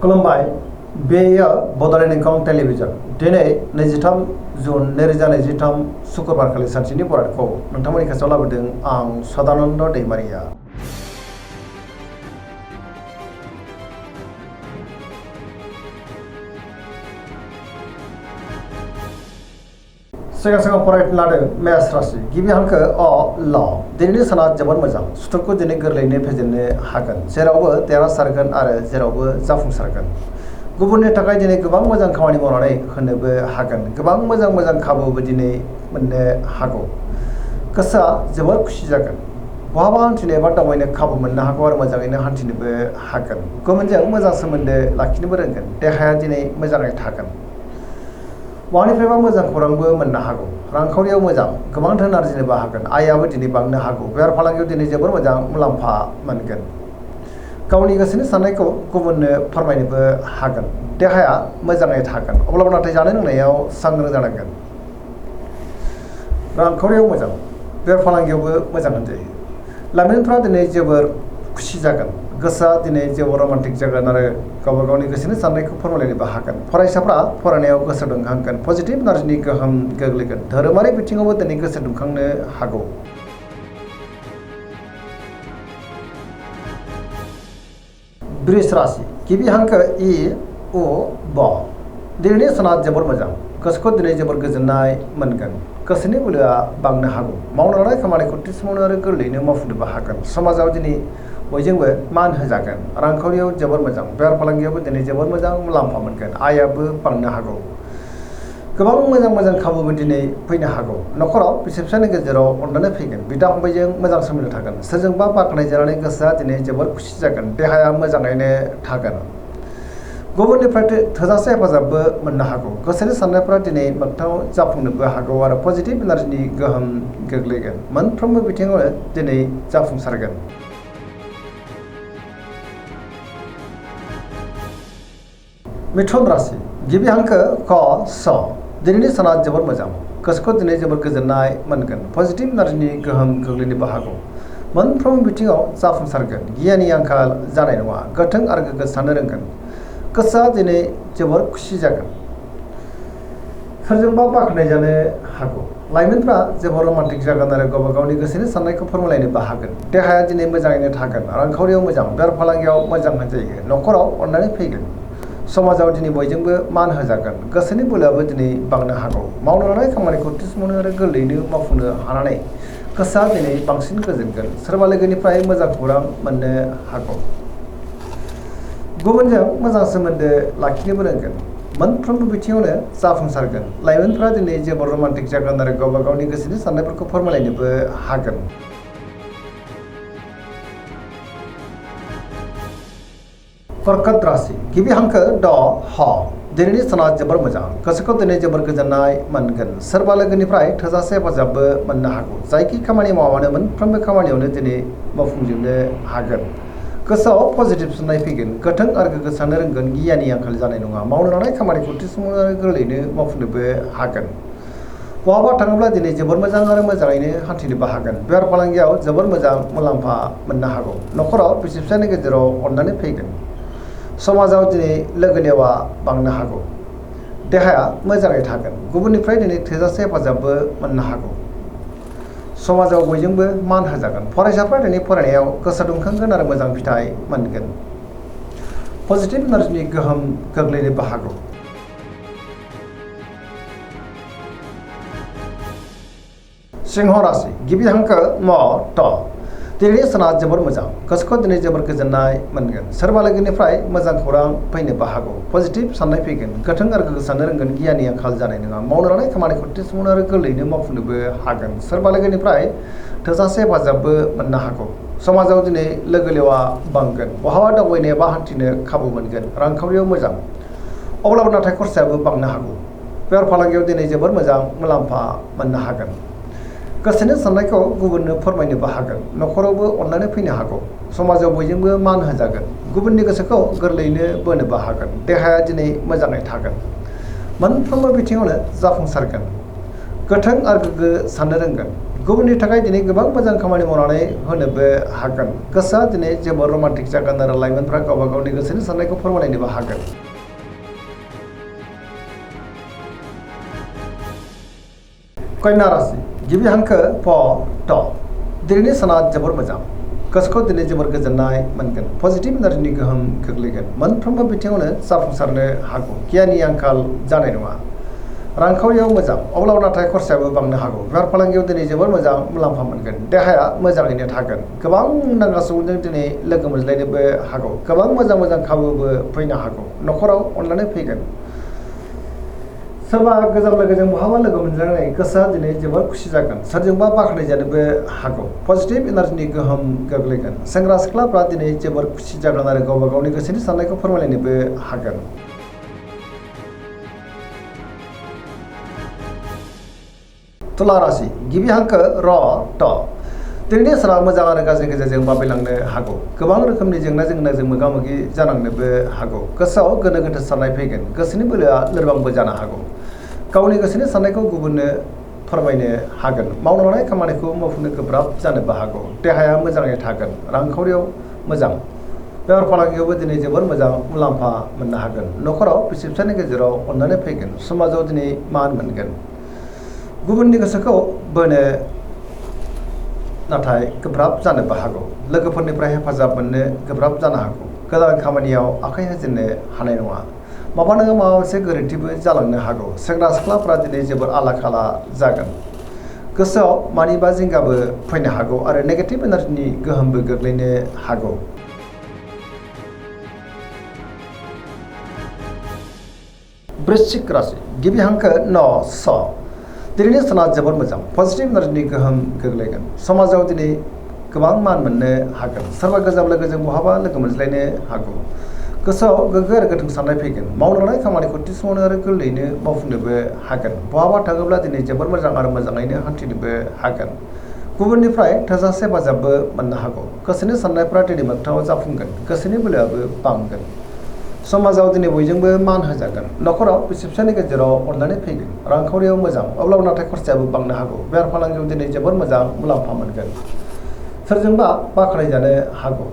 खुलुमबाय बेयो बड'लेण्ड इंखं टेलिभिजन दिनै 23 जुन 2023 शुक्रबारखालि सानसेनि बरादखौ नोंथांमोननि खाथियाव लाबोदों आं सदानन्द दैमारिया। सिगां फरायनो लादों मेष राशि गिबि हांखो अ ल दिनैनि साना जोबोद मोजां सुथुरखौ दिनै गोरलैयैनो फेजेननो हागोन जेरावबो देरहासारगोन आरो जेरावबो जाफुंसारगोन। गुबुननि थाखाय दिनै गोबां मोजां खामानि मावनानै होनोबो हागोन गोबां मोजां खाबुबो दिनै मोननो हागौ। गोसोआ जोबोर खुसि जागोन बहाबा हान्थिनो एबा दावबायनो खाबु मोननो हागौ आरो मोजाङैनो हान्थिनोबो हागोन। गुबुनजों मोजां सोमोन्दो लाखिनोबो रोंगोन देहाया दिनै मोजाङै थागोन। बहानिफ्रायबा मोजां खौरांबो मोननो हागौ रांखावरियाव मोजां गोबां धोन आरजिनोबो हागोन आयाबो दिनै बांनो हागौ बेफार फालांगियाव दिनै जोबोर मोजां मुलाम्फा मोनगोन। गावनि गोसोनि साननायखौ गुबुननो फोरमायनोबो हागोन देहाया मोजाङै थागोन अब्लाबो नाथाय जानाय लोंनायाव सांग्रां जानांगोन। रांखावरियाव मोजां बेफार फालांगियावबो मोजां होनजायो। लाइमोनफ्रा दिनै जोबोर खुसि जागोन गोसोआ दिनै जोबोर रमान्टिक जागोन आरो गावबा गावनि गोसोनि साननायखौ फोरमायलायनोबो हागोन। फरायसाफ्रा फरायनायाव गोसो दुंखांगोन पजिटिभ एनार्जिनि गोहोम गोग्लैगोन धोरोमारि बिथिङावबो दिनै गोसो दुंखांनो हागौ। वृष राशि गिबि हांखो इ उ ब दिनैनि साना जोबोर मोजां गोसोखौ दिनै जोबोर गोजोननाय मोनगोन गोसोनि बोलोआ बांनो हागौ मावनो लानाय खामानिखौ थि समावनो आरो गोरलैयैनो मावफुंनोबो हागोन। समाजाव दिनै बयजोंबो मान होजागोन रांखावरियाव जोबोर मोजां बेफार फालांगियावबो दिनै जोबोर मोजां मुलाम्फा मोनगोन आयाबो बांनो हागौ। गोबां मोजां खाबुबो दिनै फैनो हागौ। न'खराव बिसि फिसायनि गेजेराव अनलायनाय फैगोन बिदा फंबायजों मोजां सोमोन्दो थागोन सोरजोंबा बाख्नायजानानै गोसोआ दिनै जोबोर खुसि जागोन देहाया मोजाङैनो थागोन। गुबुननिफ्राय थोजासे हेफाजाबबो मोननो हागौ गोसोनि साननायफ्रा दिनै मोगथाङाव जाफुंनोबो हागौ आरो पजिटिभ एनार्जिनि गोहोम गोग्लैगोन मोनफ्रोमबो बिथिङावनो दिनै जाफुंसारगोन। मिथुन राशि गिबि हांखो क स दिनैनि साना जोबोर मोजां गोसोखौ दिनै जोबोर गोजोननाय मोनगोन पजिटिभ एनार्जिनि गोहोम गोग्लैनोबो हागौ। मोनफ्रोमबो बिथिङाव जाफुंसारगोन गियाननि आंखाल जानाय नङा गोथों आरो गोग्गो साननो रोंगोन गोसोआ दिनै जोबोर खुसि जागोन। सोरजोंबा बाख्नायजानो हागौ लाइमोनफ्रा जोबोर रमान्टिक जागोन आरो गावबा गावनि गोसोनि साननायखौ फोरमायलायनोबो हागोन। देहाया दिनै मोजाङैनो थागोन रांखावरियाव मोजां बेफार फालांगियाव मोजां होनजायो न'खराव अननानै फैगोन। समाजाव दिनै बयजोंबो मान होजागोन गोसोनि बोलोआबो दिनै बांनो हागौ मावनो लानाय खामानिखौ थि समावनो आरो गोरलैयैनो मावफुंनो हानानै गोसोआ दिनै बांसिन गोजोनगोन सोरबा लोगोनिफ्राय मोजां खौरां मोननो हागौ। गुबुनजों मोजां सोमोन्दो लाखिनोबो रोंगोन मोनफ्रोमबो बिथिङावनो जाफुंसारगोन। लाइमोनफ्रा दिनै जोबोर रमान्टिक जागोन आरो गावबा गावनि गोसोनि साननायफोरखौ फोरमायलायनोबो हागोन। कर्कट राशि गिबि हांखो ड ह दिनैनि साना जोबोर मोजां गोसोखौ दिनै जोबोर गोजोननाय मोनगोन सोरबा लोगोनिफ्राय थोजासे हेफाजाबबो मोननो हागौ जायखि खामानि मावानो मोनफ्रोमबो खामानियावनो दिनै मावफुंजोबनो हागोन। गोसोआव पजिटिभ साननाय फैगोन गोथों आरो गोग्गो साननो रोंगोन गियाननि आंखाल जानाय नङा मावनो लानाय खामानिखौ थि समावनो आरो गोरलैयैनो मावफुंनोबो हागोन। बहाबा थाङोब्ला दिनै जोबोर मोजां आरो मोजाङैनो हान्थिनोबो हागोन बेफार फालांगियाव जोबोर मोजां मुलाम्फा मोननो हागौ। न'खराव बिसि फिसायनि गेजेराव अननानै फैगोन। समाजाव दिनै लोगो लेवा बांनो हागौ देहाया मोजाङै थागोन गुबुननिफ्राय दिनै थोजासे हेफाजाबबो मोननो हागौ। समाजाव बयजोंबो मान होजागोन फरायसाफ्रा दिनै फरायनायाव गोसो दुंखांगोन आरो मोजां फिथाइ मोनगोन पजिटिभ एनार्जिनि गोहोम गोग्लैनोबो हागौ। सिंह राशि गिबि हांखो म ट दिनैनि साना जोबोर मोजां गोसोखौ दिनै जोबोर गोजोननाय मोनगोन सोरबा लोगोनिफ्राय मोजां खौरां फैनोबो हागौ पजिटिभ साननाय फैगोन गोथों आरो गोग्गो साननो रोंगोन गियाननि आंखाल जानाय नङा मावनो लानाय खामानिखौ थि समावनो आरो गोरलैयैनो मावफुंनोबो हागोन। सोरबा लोगोनिफ्राय थोजासे हेफाजाबबो मोननो हागौ। समाजाव दिनै लोगो लेवा बांगोन बहाबा दावबायनो एबा हान्थिनो खाबु मोनगोन रांखावरियाव मोजां अब्लाबो नाथाय खरसायाबो बांनो हागौ। बेफार फालांगियाव दिनै जोबोर मोजां मुलाम्फा मोननो हागोन। गोसोनि साननायखौ गुबुननो फोरमायनोबो हागोन न'खरावबो अननानै फैनो हागौ। समाजाव बयजोंबो मान होजागोन गुबुननि गोसोखौ गोरलैयैनो बोनोबो हागोन। देहाया दिनै मोजाङै थागोन मोनफ्रोमबो बिथिङावनो जाफुंसारगोन गोथों आरो गोग्गो साननो रोंगोन गुबुननि थाखाय दिनै गोबां मोजां खामानि मावनानै होनोबो हागोन। गोसोआ दिनै जोबोर रमान्टिक जागोन आरो लाइमोनफ्रा गावबा गावनि गोसोनि साननायखौ फोरमायलायनोबो हागोन। कन्या राशि गिबि हांखो प ट दिनैनि साना जोबोर मोजां। गोसोखौ दिनै जोबोर गोजोननाय मोनगोन। पजिटिभ एनार्जिनि गोहोम गोग्लैगोन। मोनफ्रोमबो बिथिङावनो जाफुंसारनो हागौ। गियाननि आंखाल जानाय नङा। रांखावरियाव मोजां, अब्लाबो नाथाय खरसायाबो बांनो हागौ। बेफार फालांगियाव दिनै जोबोर मोजां मुलाम्फा मोनगोन। देहाया मोजाङैनो थागोन। गोबां नांगा सुबुंजों दिनै लोगो मोनज्लायनोबो हागौ। गोबां मोजां खाबुबो फैनो हागौ। न'खराव अननानै फैगोन। सोरबा गोजाम लोगोजों बहाबा लोगो मोनज्लायनानै गोसोआ दिनै जोबोर खुसि जागोन। सोरजोंबा बाख्नायजानोबो हागौ। पजिटिभ एनार्जिनि गोहोम गोग्लैगोन। सेंग्रा सिख्लाफ्रा दिनै जोबोर खुसि जागोन आरो गावबा गावनि गोसोनि साननायखौ फोरमायलायनोबो हागोन। तुला राशि गिबि हांखो र ट दिनैनि साना मोजां आरो गाज्रि गेजेरजों बाबेलांनो हागौ। गोबां रोखोमनि जेंना जेंनाजों मोगा मोगि जानांनोबो हागौ। गोसोआव गोनो गोथो साननाय फैगोन। गोसोनि बोलोआ लोरबांबो जानो हागौ। गावनि गोसोनि साननायखौ गुबुननो फोरमायनो हागोन। मावनो लानाय खामानिखौ मावफुंनो गोब्राब जानोबो हागौ। देहाया मोजाङै थागोन। रांखावरियाव मोजां। बेफार फालांगियावबो दिनै जोबोर मोजां मुलाम्फा मोननो हागोन। न'खराव बिसि फिसायनि गेजेराव अननानै फैगोन। समाजाव दिनै मान मोनगोन। गुबुननि गोसोखौ बोनो नाथाय गोब्राब जानोबो हागौ। लोगोफोरनिफ्राय हेफाजाब मोननो गोब्राब जानो हागौ। गोदान खामानियाव आखाइ होजेननो हानाय नङा। माबा नङा माबा मोनसे गोरोन्थिबो जालांनो हागौ। सेंग्रा सिख्लाफ्रा दिनै जोबोर आला खाला जागोन। गोसोआव मानिबा जिंगाबो फैनो हागौ आरो नेगेटिभ एनार्जिनि गोहोमबो गोग्लैनो हागौ। वृश्चिक राशि गिबि हांखो न स दिनैनि साना जोबोर मोजां। पजिटिभ एनार्जिनि गोहोम गोग्लैगोन। समाजाव दिनै गोबां मान मोननो हागोन। सोरबा गोजाम लोगोजों बहाबा लोगो मोनज्लायनो हागौ। गोसोआव गोग्गो आरो गोथों साननाय फैगोन। मावनो लानाय खामानिखौ थि समावनो आरो गोरलैयैनो मावफुंनोबो हागोन। बहाबा थाङोब्ला दिनै जोबोर मोजां आरो मोजाङैनो हान्थिनोबो हागोन। गुबुननिफ्राय थोजासे हेफाजाबबो मोननो हागौ। गोसोनि साननायफ्रा दिनै मोगथाङाव जाफुंगोन। गोसोनि बोलोआबो बांगोन। समाजाव दिनै बयजोंबो मान होजागोन। न'खराव बिसि फिसायनि गेजेराव अननानै फैगोन। रांखावरियाव मोजां, अब्लाबो नाथाय खरसायाबो बांनो हागौ। बेफार फालांगियाव दिनै जोबोर मोजां मुलाम्फा मोनगोन। सोरजोंबा बाख्नायजानो हागौ।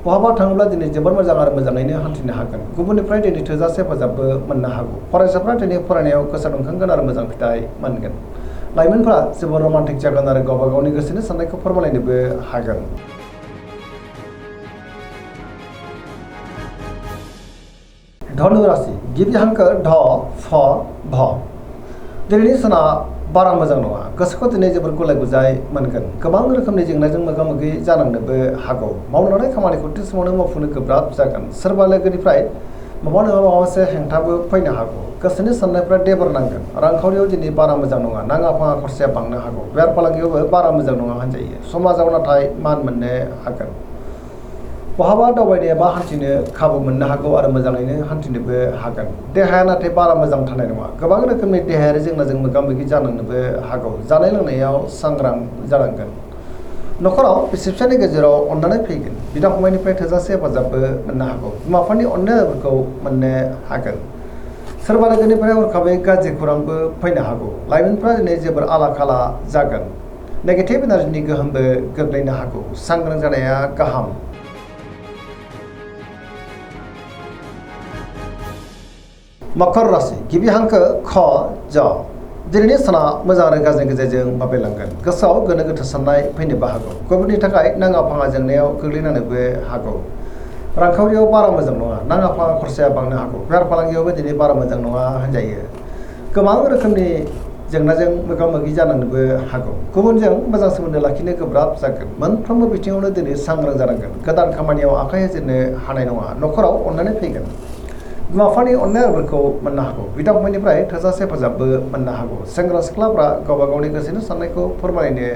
बहाबा थाङोब्ला दिनै जोबोर मोजां आरो मोजाङैनो हान्थिनो हागोन। गुबुननिफ्राय दिनै थोजासे हेफाजाबबो मोननो हागौ। फरायसाफ्रा दिनै फरायनायाव गोसो दुंखांगोन आरो मोजां फिथाइ मोनगोन। लाइमोनफ्रा जोबोर रमान्टिक जागोन आरो गावबा गावनि गोसोनि साननायखौ फोरमायलायनोबो हागोन। धनु राशि गिबि हांखो ढ फ भ दिनैनि साना बारा मोजां नङा। गोसोखौ दिनै जोबोर गुलाय गुजाय मोनगोन। गोबां रोखोमनि जेंनाजों मोगा मोगि जानांनोबो हागौ। मावनो लानाय खामानिखौ थि समावनो मावफुंनो गोब्राब जागोन। सोरबा लोगोनिफ्राय माबा नङा माबा मोनसे हेंथाबो फैनो हागौ। गोसोनि साननायफ्रा देबर नांगोन। रांखावरियाव दिनै बारा मोजां नङा। नाङा फाङा खरसाया बांनो हागौ। बेफार फालांगियावबो बारा मोजां नङा होनजायो। समाजाव नाथाय मान मोननो हागोन। बहाबा दावबायनो एबा हान्थिनो खाबु मोननो हागौ आरो मोजाङैनो हान्थिनोबो हागोन। देहाया नाथाय बारा मोजां थानाय नङा। गोबां रोखोमनि देहायारि जेंनाजों मोगा मोगि जानांनोबो हागौ। जानाय लोंनायाव सांग्रां जानांगोन। न'खराव बिसि फिसायनि गेजेराव अननानै फैगोन। बिदा फंबायनिफ्राय थोजासे हेफाजाबबो मोननो हागौ। बिमा बिफानि अननायफोरखौ मोननो हागोन। सोरबा लोगोनिफ्राय हरखाबै गाज्रि खौरांबो फैनो हागौ। लाइमोनफ्रा दिनै जोबोर आला खाला जागोन। नेगेटिभ एनार्जिनि गोहोमबो गोग्लैनो हागौ। सांग्रां जानाया गाहाम। मकर राशि गिबि हांखो ख ज दिनैनि साना मोजां आरो गाज्रि गेजेरजों बाबेलांगोन। गोसोआव गोनो गोथो साननाय फैनोबो हागौ। गुबुननि थाखाय नाङा फाङा जेंनायाव गोग्लैनानैबो हागौ। रांखावरियाव बारा मोजां नङा। नाङा फाङा खरसाया बांनो हागौ। बेफार फालांगियावबो दिनै बारा मोजां नङा होनजायो। गोबां रोखोमनि जेंनाजों मोगा मोगि जानांनोबो हागौ। गुबुनजों मोजां सोमोन्दो लाखिनो गोब्राब जागोन। मोनफ्रोमबो बिथिङावनो दिनै सांग्रां जानांगोन। गोदान खामानियाव आखाइ होजेननो हानाय नङा। न'खराव अननानै फैगोन। बिमा बिफानि अननायफोरखौ मोननो हागौ। बिदा फंबायनिफ्राय थोजासे हेफाजाबबो मोननो हागौ। सेंग्रा सिख्लाफ्रा गावबा गावनि गोसोनि साननायखौ फोरमायनो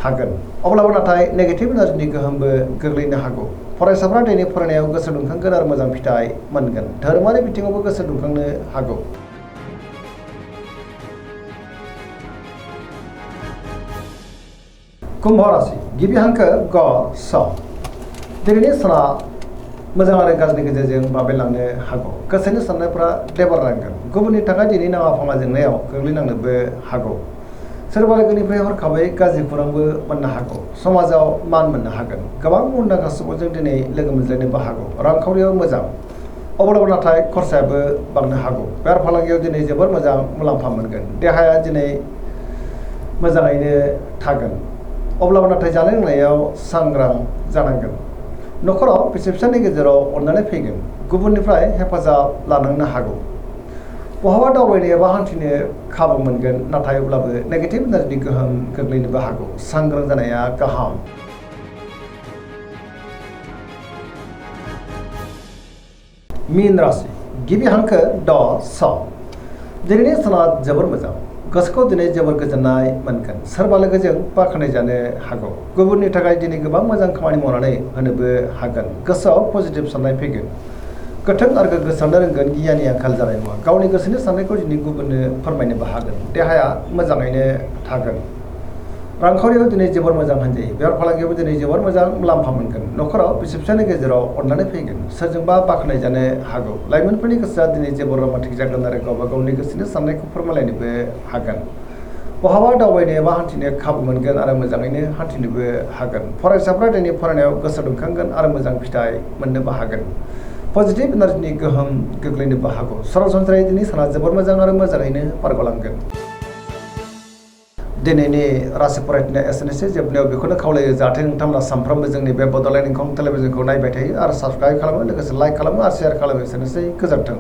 हागोन। अब्लाबो नाथाय नेगेटिभ एनार्जिनि गोहोमबो गोग्लैनो हागौ। फरायसाफ्रा दिनै फरायनायाव गोसो दुंखांगोन आरो मोजां फिथाइ मोनगोन। धोरोमारि बिथिङावबो गोसो दुंखांनो हागौ। कुम्भ राशि गिबि हांखो ग स दिनैनि साना मोजां आरो गाज्रि गेजेरजों बाबेलांनो हागौ। गोसोनि साननायफ्रा देबर नांगोन। गुबुननि थाखाय दिनै नाङा फाङा जेंनायाव गोग्लैनांनोबो हागौ। सोरबा लोगोनिफ्राय हरखाबै गाज्रि खौरांबो मोननो हागौ। समाजाव मान मोननो हागोन। गोबां मुंदांखा सुबुंजों दिनै लोगो मोनज्लायनोबो हागौ। रांखावरियाव मोजां, अब्लाबो नाथाय खरसायाबो बांनो हागौ। बेफार फालांगियाव दिनै जोबोर मोजां मुलाम्फा मोनगोन। देहाया दिनै मोजाङैनो थागोन, अब्लाबो नाथाय जानाय लोंनायाव सांग्रां जानांगोन। न'खराव बिसि फिसायनि गेजेराव अननानै फैगोन। गुबुननिफ्राय हेफाजाब लानांनो हागौ। बहाबा दावबायनो एबा हान्थिनो खाबु मोनगोन, नाथाय अब्लाबो नेगेटिभ एनार्जिनि गोहोम गोग्लैनोबो हागौ। सांग्रां जानाया गाहाम। मीन राशि गिबि हांखो ड स। दिनैनि साना जोबोर मोजां। गोसोखौ दिनै जोबोर गोजोननाय मोनगोन। सोरबा लोगोजों बाख्नाय जानो हागौ। गुबुननि थाखाय दिनै गोबां मोजां खामानि मावनानै होनोबो हागोन। गोसोआव पजिटिभ साननाय फैगोन। गोथों आरो गोग्गो साननो रोंगोन। गियाननि आंखाल जानाय नङा। गावनि गोसोनि साननायखौ दिनै गुबुननो फोरमायनोबो हागोन। देहाया मोजाङैनो थागोन। रांखावरियाव दिनै जोबोर मोजां होनजायो। बेफार फालांगियावबो दिनै जोबोर मोजां मुलाम्फा मोनगोन। न'खराव बिसि फिसायनि गेजेराव अननानै फैगोन। सोरजोंबा बाख्नाय जानो हागौ। लाइमोनफोरनि गोसोआ दिनै जोबोर रमान्टिक जागोन आरो गावबा गावनि गोसोनि साननायखौ फोरमायलायनोबो हागोन। बहाबा दावबायनो एबा हान्थिनो खाबु मोनगोन आरो मोजाङैनो हान्थिनोबो हागोन। फरायसाफ्रा दिनै फरायनायाव गोसो दुंखांगोन आरो मोजां फिथाइ मोननोबो हागोन। पजिटिभ एनार्जिनि गोहोम गोग्लैनोबो हागौ। सरासनस्रायै दिनै साना जोबोर मोजां आरो मोजाङैनो बारग'लांगोन। दिनैनि राशि फरायथिनाया एसेनोसै। जोबनायाव बेखौनो खावलायो जाहाथे नोंथांमोना सानफ्रोमबो जोंनि बे बड'लेण्ड इंखं टेलिभिजनखौ नायबाय थायो आरो साबस्क्राइब खालामो, लोगोसे लाइक खालामो आरो शेयार खालामो। एसेनोसै, गोजोन्थों।